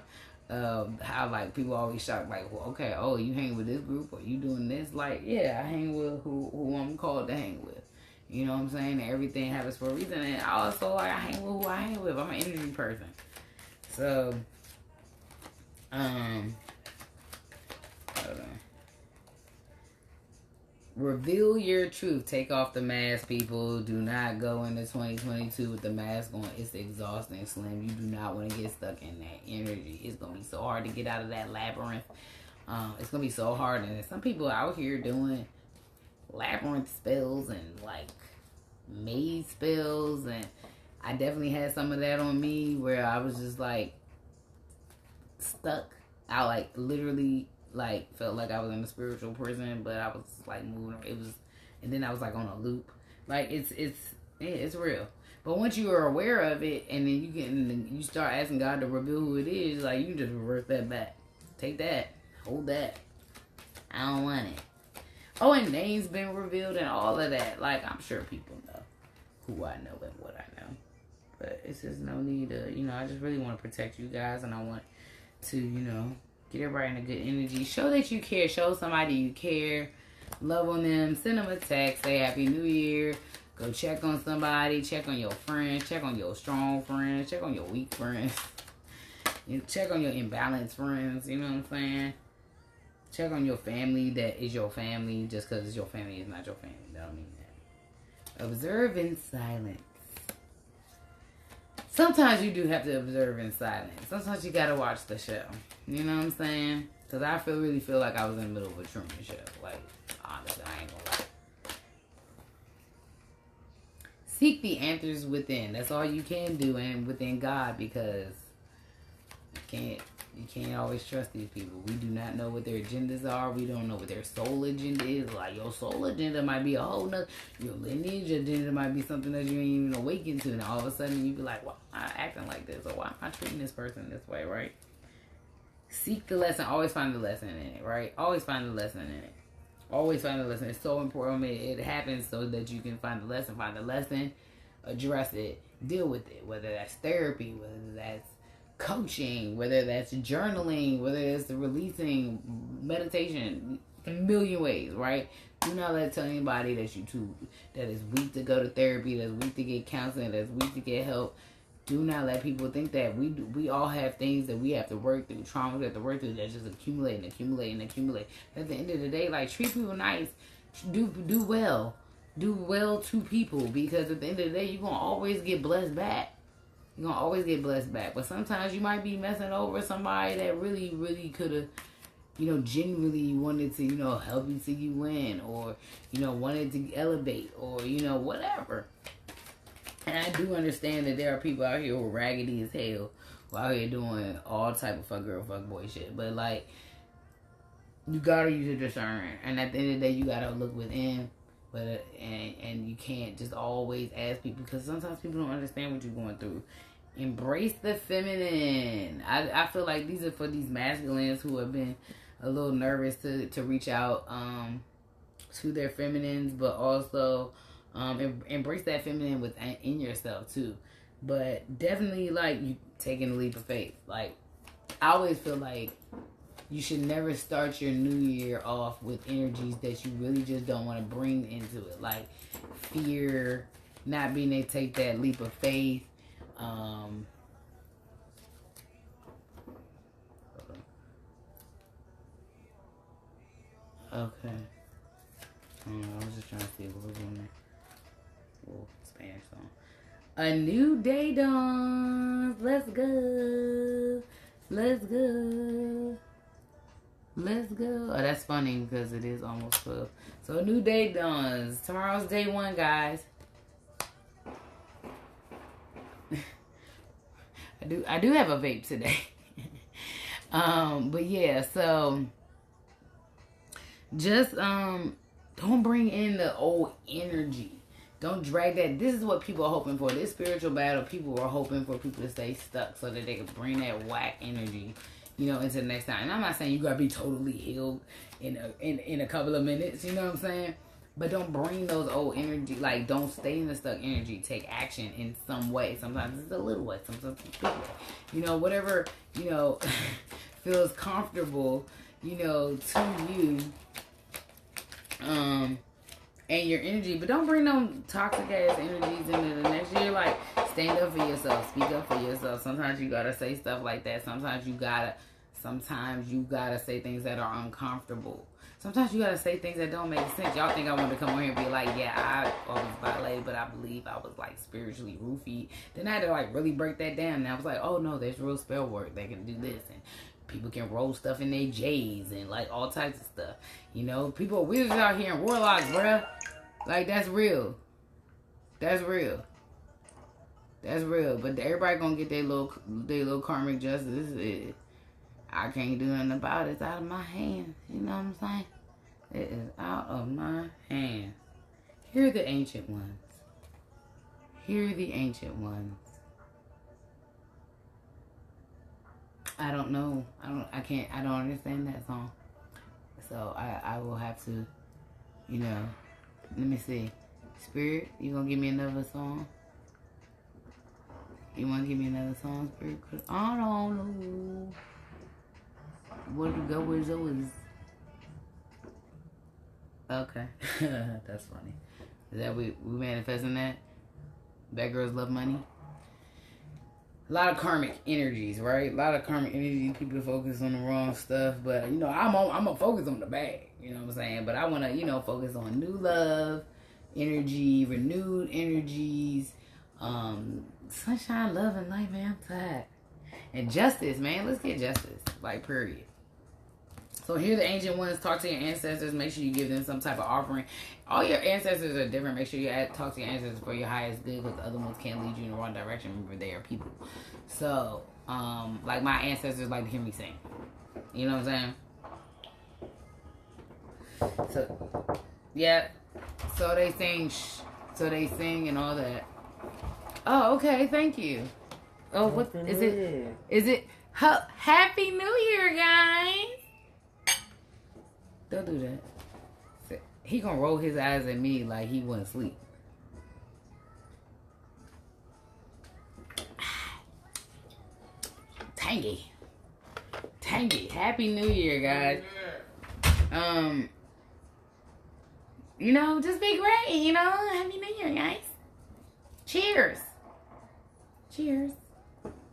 Speaker 1: How like people always shocked, like, well, okay, oh, you hang with this group or you doing this? Like, yeah, I hang with who I'm called to hang with. You know what I'm saying? Everything happens for a reason. And I also, like, I hang with who I hang with. I'm an energy person. So, hold on. Reveal your truth. Take off the mask, people. Do not go into 2022 with the mask on. It's exhausting, Slim. You do not want to get stuck in that energy. It's going to be so hard to get out of that labyrinth. It's going to be so hard. And there's some people out here doing labyrinth spells and, like, maze spells. And I definitely had some of that on me where I was just, like, stuck. I, like, literally... like, felt like I was in a spiritual prison, but I was like moving. It was, and then I was like on a loop. Like, it's real. But once you are aware of it, and then you start asking God to reveal who it is, like, you can just reverse that back. Take that, hold that. I don't want it. Oh, and names been revealed and all of that. Like, I'm sure people know who I know and what I know, but it's just no need to. You know, I just really want to protect you guys, and I want to, you know, get everybody in a good energy. Show that you care. Show somebody you care. Love on them. Send them a text. Say Happy New Year. Go check on somebody. Check on your friends. Check on your strong friends. Check on your weak friends. Check on your imbalanced friends. You know what I'm saying? Check on your family that is your family. Just because it's your family is not your family. That don't mean that. Observe in silence. Sometimes you do have to observe in silence. Sometimes you gotta watch the show. You know what I'm saying? Because I really feel like I was in the middle of a Truman show. Like, honestly, I ain't gonna lie. Seek the answers within. That's all you can do, and within God, because you can't always trust these people. We do not know what their agendas are. We don't know what their soul agenda is. Like, your soul agenda might be a whole nother. Your lineage agenda might be something that you ain't even awakened to. And all of a sudden, you be like, why am I acting like this? Or why am I treating this person this way, right? Seek the lesson. Always find the lesson in it, right? Always find the lesson in it. Always find the lesson. It's so important. It happens so that you can find the lesson. Find the lesson. Address it. Deal with it. Whether that's therapy, whether that's coaching, whether that's journaling, whether it's releasing, meditation, a million ways, right? Do not let tell anybody that that is weak to go to therapy, that's weak to get counseling, that's weak to get help. Do not let people think that we all have things that we have to work through, traumas we have to work through that just accumulate. At the end of the day, like, treat people nice, do well to people, because at the end of the day, you're gonna always get blessed back. You're going to always get blessed back. But sometimes you might be messing over somebody that really, really could have, you know, genuinely wanted to, you know, help you till you win. Or, you know, wanted to elevate. Or, you know, whatever. And I do understand that there are people out here who are raggedy as hell. Who are out here doing all type of fuck girl, fuck boy shit. But, like, you got to use your discernment. And at the end of the day, you got to look within. But and you can't just always ask people, because sometimes people don't understand what you're going through. Embrace the feminine. I feel like these are for these masculines who have been a little nervous to reach out to their feminines, but also embrace that feminine within yourself too. But definitely, like, you taking a leap of faith. Like, I always feel like you should never start your new year off with energies that you really just don't want to bring into it. Like fear, not being able to take that leap of faith. Okay. I was just trying to see what was on there. Oh, Spanish song. A new day dawns. Let's go. Let's go. Let's go. Oh, that's funny because it is almost 12. So a new day dawns. Tomorrow's day 1, guys. I do have a vape today. But yeah, so just don't bring in the old energy. Don't drag that. This is what people are hoping for. This spiritual battle, people are hoping for people to stay stuck so that they can bring that whack energy, you know, into the next time. And I'm not saying you gotta be totally healed in a couple of minutes, you know what I'm saying? But don't bring those old energy. Like, don't stay in the stuck energy. Take action in some way. Sometimes it's a little way. Sometimes it's a big way. You know, whatever, you know, feels comfortable, you know, to you. And your energy. But don't bring no toxic ass energies into the next year. Like, stand up for yourself. Speak up for yourself. Sometimes you gotta say stuff like that. Sometimes you gotta say things that are uncomfortable. Sometimes you gotta say things that don't make sense. Y'all think I wanted to come on here and be like, yeah, I was violated, but I believe I was like spiritually roofied. Then I had to like really break that down. And I was like, oh no, there's real spell work that can do this, and people can roll stuff in their J's and like all types of stuff. You know, people are wizards out here and warlocks, bruh. Like, that's real. That's real. That's real. But everybody gonna get their little karmic justice. I can't do nothing about it. It's out of my hands. You know what I'm saying? It is out of my hands. Hear the ancient ones. Hear the ancient ones. I don't know. I don't understand that song. So I will have to, you know, let me see. Spirit, you gonna give me another song? You wanna give me another song, Spirit? I don't know. Where to go with those? Okay. That's funny. Is that we manifesting that? Bad girls love money? A lot of karmic energies, right? A lot of karmic energies. People focus on the wrong stuff. But, you know, I'm going to focus on the bad. You know what I'm saying? But I want to, you know, focus on new love, energy, renewed energies, sunshine, love, and light, man. I'm tired. And justice, man. Let's get justice. Like, period. So hear the ancient ones. Talk to your ancestors. Make sure you give them some type of offering. All your ancestors are different. Make sure you talk to your ancestors for your highest good, because the other ones can't lead you in the wrong direction. Remember, they are people. So, like my ancestors like to hear me sing. You know what I'm saying? So, yeah. So they sing. So they sing and all that. Oh, okay. Thank you. Oh, what is it? Is it Happy New Year, guys? Don't do that. He gonna roll his eyes at me like he wouldn't sleep. Tangy. Happy New Year, guys. You know, just be great. You know, Happy New Year, guys. Cheers. Cheers.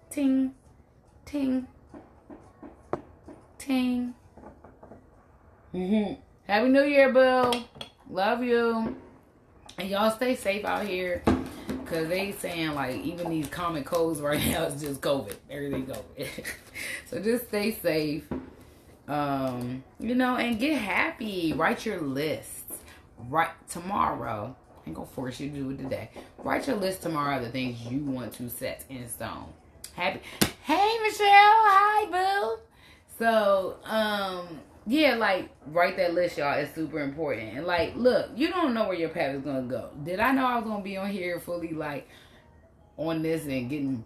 Speaker 1: Ting. Ting. Ting. Happy New Year, boo. Love you. And y'all stay safe out here. Because they saying, like, even these common colds right now is just COVID. Everything COVID. So just stay safe. You know, and get happy. Write your lists. Right tomorrow. I ain't gonna force you to do it today. Write your list tomorrow of the things you want to set in stone. Happy. Hey, Michelle. Hi, boo. So, yeah, like, write that list, y'all. It's super important. And, like, look, you don't know where your path is going to go. Did I know I was going to be on here fully, like, on this and getting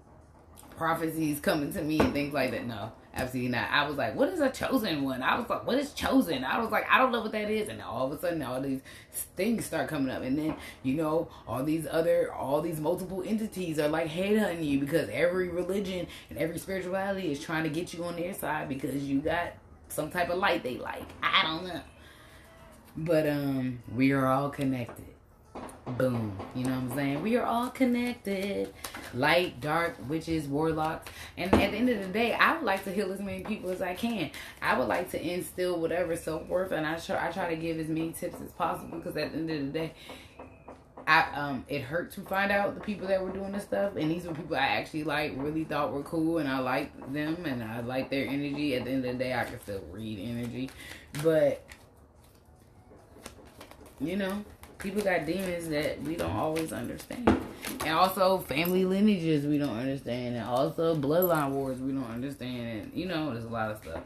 Speaker 1: prophecies coming to me and things like that? No, absolutely not. I was like, what is a chosen one? I was like, what is chosen? I was like, I don't know what that is. And all of a sudden, all these things start coming up. And then, you know, all these multiple entities are, like, headhunting you because every religion and every spirituality is trying to get you on their side because you got some type of light they like. I don't know. But we are all connected. Boom. You know what I'm saying? We are all connected. Light, dark, witches, warlocks. And at the end of the day, I would like to heal as many people as I can. I would like to instill whatever self-worth, and I try to give as many tips as possible, because at the end of the day, it hurt to find out the people that were doing this stuff, and these were people I actually like, really thought were cool, and I liked them, and I liked their energy. At the end of the day, I can still read energy, but you know, people got demons that we don't always understand, and also family lineages we don't understand, and also bloodline wars we don't understand, and you know, there's a lot of stuff.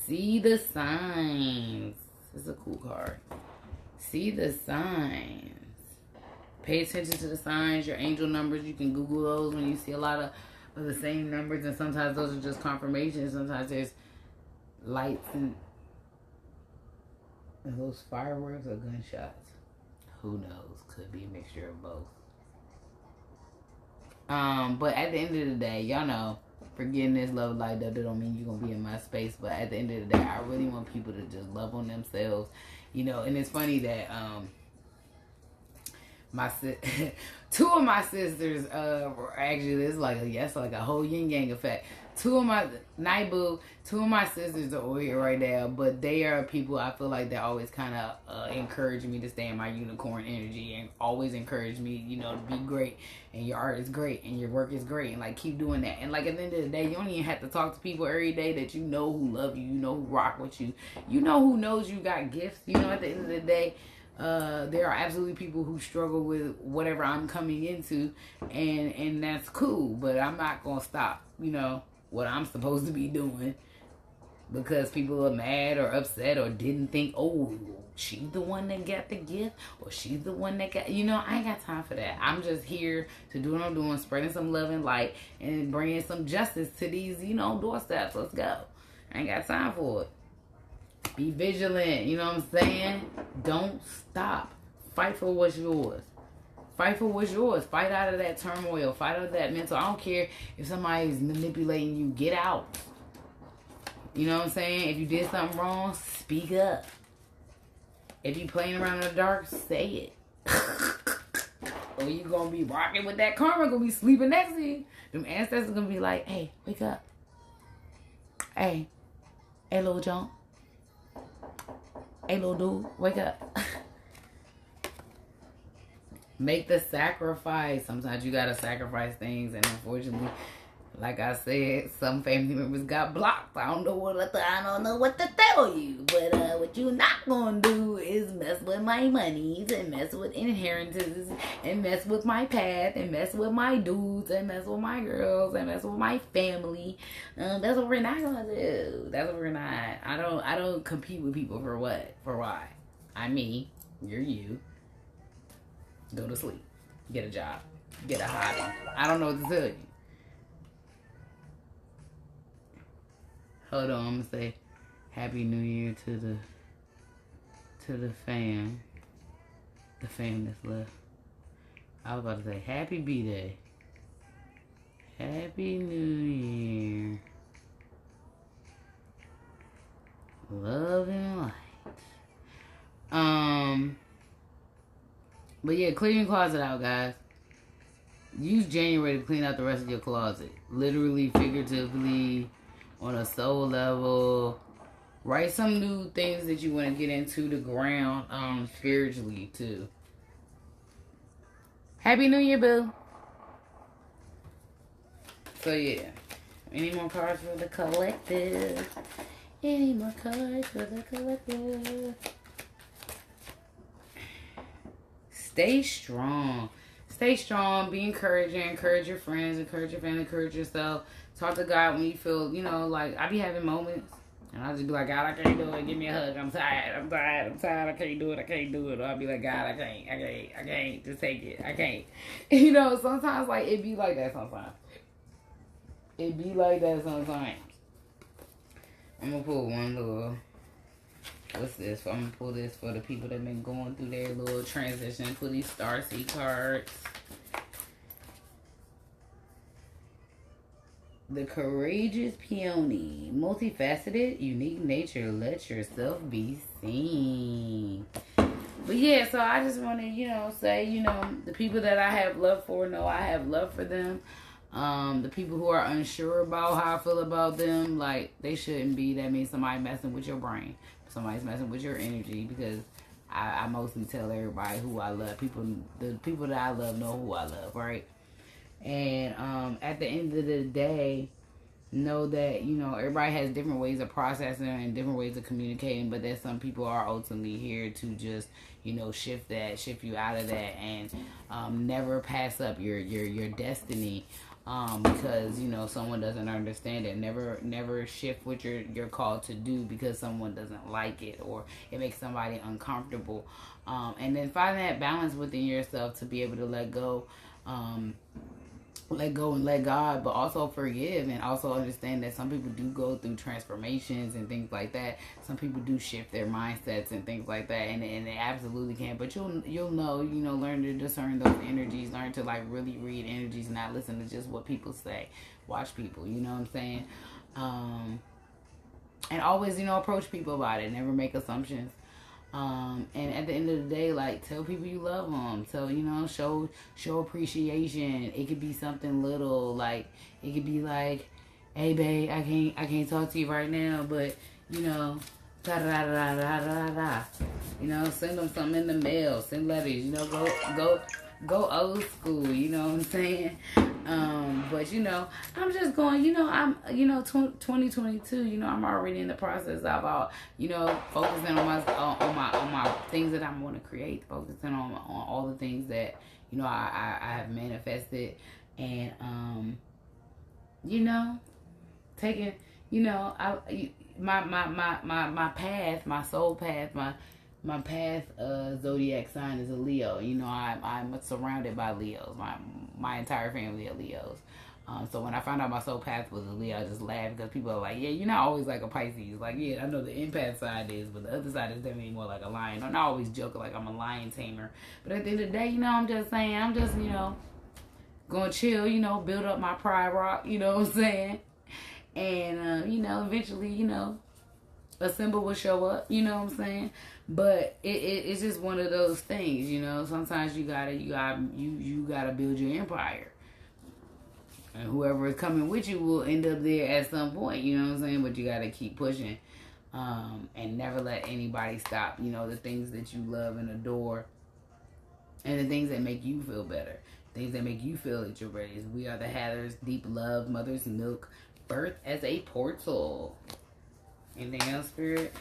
Speaker 1: See the signs. It's a cool card. See the signs. Pay attention to the signs, your angel numbers. You can Google those when you see a lot of the same numbers, and sometimes those are just confirmations. Sometimes there's lights and those fireworks or gunshots. Who knows? Could be a mixture of both. But at the end of the day, y'all know, forgiveness, love, light, that don't mean you're gonna be in my space. But at the end of the day, I really want people to just love on themselves. You know, and it's funny that two of my sisters were actually, this is like a whole yin yang effect. Two of my sisters are over here right now, but they are people I feel like that always kind of encourage me to stay in my unicorn energy, and always encourage me, you know, to be great, and your art is great, and your work is great, and like keep doing that. And like at the end of the day, you don't even have to talk to people every day that you know who love you, you know who rock with you, you know who knows you got gifts. You know, at the end of the day, there are absolutely people who struggle with whatever I'm coming into, and that's cool, but I'm not gonna stop, you know, what I'm supposed to be doing because people are mad or upset or didn't think, oh, she's the one that got the gift, or she's the one that got, you know, I ain't got time for that. I'm just here to do what I'm doing, spreading some love and light, and bringing some justice to these, you know, doorsteps. Let's go. I ain't got time for it. Be vigilant, you know what I'm saying? Don't stop. Fight for what's yours. Fight for what's yours. Fight out of that turmoil. Fight out of that mental. I don't care if somebody's manipulating you. Get out. You know what I'm saying? If you did something wrong, speak up. If you playing around in the dark, say it. Or you gonna be rocking with that karma, gonna be sleeping next to you. Them ancestors gonna be like, hey, wake up. Hey, little John. Hey, little dude, wake up. Make the sacrifice. Sometimes you gotta sacrifice things, and unfortunately, like I said, some family members got blocked. I don't know what to tell you. But what you not gonna do is mess with my monies, and mess with inheritances, and mess with my path, and mess with my dudes, and mess with my girls, and mess with my family. That's what we're not gonna do. That's what we're not. I don't compete with people for what? For why? I'm me. You're you. Go to sleep. Get a job. Get a hobby. I don't know what to tell you. Hold on, I'm gonna say Happy New Year to the fam. The fam that's left. I was about to say Happy B-Day. Happy New Year. Love and light. But yeah, clear your closet out, guys. Use January to clean out the rest of your closet. Literally, figuratively, on a soul level. Write some new things that you want to get into the ground, spiritually too. Happy New Year, boo. So yeah. Any more cards for the collective? Any more cards for the collective? Stay strong. Stay strong. Be encouraging. Encourage your friends. Encourage your family. Encourage yourself. Talk to God when you feel, you know, like I be having moments. And I'll just be like, God, I can't do it. Give me a hug. I'm tired. I can't do it. Or I'll be like, God, I can't. Just take it. I can't. You know, sometimes, like, it be like that sometimes. I'm going to pull one little... What's this? I'm going to pull this for the people that been going through their little transition. Pull these Starseed cards. The Courageous Peony. Multifaceted, unique nature. Let yourself be seen. But yeah, so I just want to, you know, say, you know, the people that I have love for know I have love for them. The people who are unsure about how I feel about them, like, they shouldn't be. That means somebody messing with your brain. Somebody's messing with your energy, because I mostly tell everybody who I love. The people that I love know who I love, right? And at the end of the day, know that, you know, everybody has different ways of processing and different ways of communicating, but that some people are ultimately here to just, you know, shift you out of that, and never pass up your destiny, because, you know, someone doesn't understand it. Never shift what you're called to do because someone doesn't like it or it makes somebody uncomfortable. And then find that balance within yourself to be able to let go and let God, but also forgive, and also understand that some people do go through transformations and things like that. Some people do shift their mindsets and things like that, and they absolutely can. But you'll know, you know, learn to discern those energies, learn to like really read energies, not listen to just what people say. Watch people, you know what I'm saying? And always, you know, approach people about it. Never make assumptions. And at the end of the day, like, tell people you love them. Tell, you know, show appreciation. It could be something little, like, it could be like, hey babe, I can't talk to you right now, but, you know, da da da da da da. You know, send them something in the mail, send letters, you know, go old school, you know what I'm saying? But, you know, I'm just going, you know, 2022, you know, I'm already in the process of, you know, focusing on my things that I want to create, focusing on all the things that, you know, I have manifested, and, you know, taking, you know, my path, my soul path, my path, zodiac sign is a Leo. You know, I'm surrounded by Leos. My entire family are Leos. So when I found out my soul path was a Leo, I just laughed because people are like, yeah, you're not always like a Pisces. Like, yeah, I know the empath side is, but the other side is definitely more like a lion. I'm not always joking like I'm a lion tamer. But at the end of the day, you know, I'm just saying, you know, going to chill, you know, build up my pride rock, you know what I'm saying? And, you know, eventually, you know, a symbol will show up, you know what I'm saying? But it's just one of those things, you know. Sometimes you gotta build your empire, and whoever is coming with you will end up there at some point, you know what I'm saying? But you gotta keep pushing, and never let anybody stop, you know, the things that you love and adore, and the things that make you feel better, things that make you feel at your ready. We are the Hathers, deep love, mother's milk, birth as a portal. Anything else, Spirit?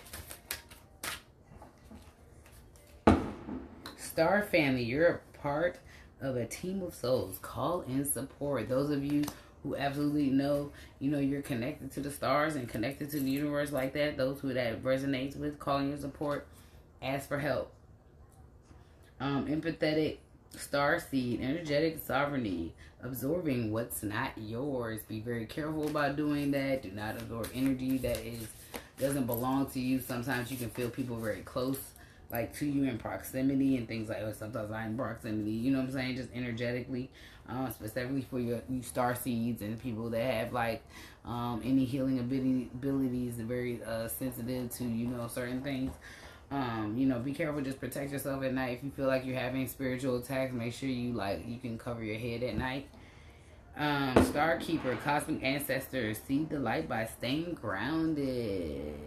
Speaker 1: Star family, you're a part of a team of souls. Call in support. Those of you who absolutely know, you know, you're connected to the stars and connected to the universe like that. Those who that resonates with, calling your support. Ask for help. Empathetic star seed, energetic sovereignty, absorbing what's not yours. Be very careful about doing that. Do not absorb energy that doesn't belong to you. Sometimes you can feel people very close, like, to you in proximity and things like that. Sometimes I'm in proximity, you know what I'm saying, just energetically, specifically for you star seeds and people that have, like, any healing abilities, very sensitive to, you know, certain things. You know, be careful, just protect yourself at night. If you feel like you're having spiritual attacks, make sure you can cover your head at night. Star Keeper, cosmic ancestors, see the light by staying grounded.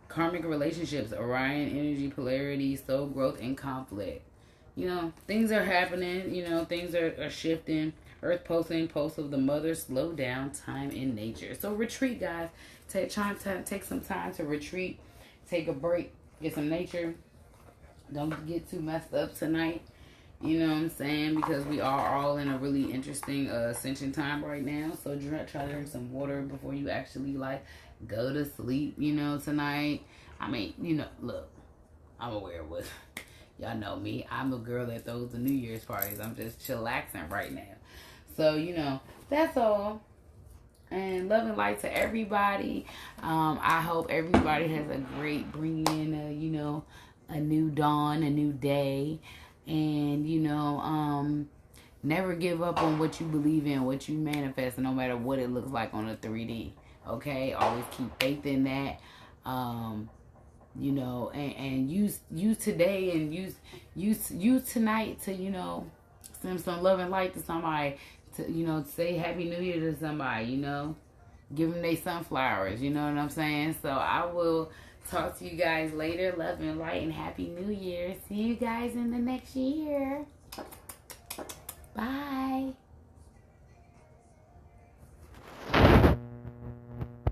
Speaker 1: Karmic relationships, Orion energy, polarity, soul growth, and conflict. You know, things are happening, you know, things are shifting. Earth pulsing, pulse of the mother, slow down, time in nature. So retreat, guys. Take some time to retreat. Take a break. Get some nature. Don't get too messed up tonight. You know what I'm saying? Because we are all in a really interesting ascension time right now. So try to drink some water before you actually, like, go to sleep, you know, tonight. I mean, you know, look, I'm aware of what, y'all know me. I'm a girl that throws the New Year's parties. I'm just chillaxing right now. So, you know, that's all. And love and light to everybody. I hope everybody has a great bringing in, you know, a new dawn, a new day. And, you know, never give up on what you believe in, what you manifest, no matter what it looks like on a 3D. Okay? Always keep faith in that. You know, and use today and use tonight to, you know, send some love and light to somebody, to, you know, say Happy New Year to somebody, you know. Give them their sunflowers. You know what I'm saying? So I will talk to you guys later. Love and light and Happy New Year. See you guys in the next year. Bye.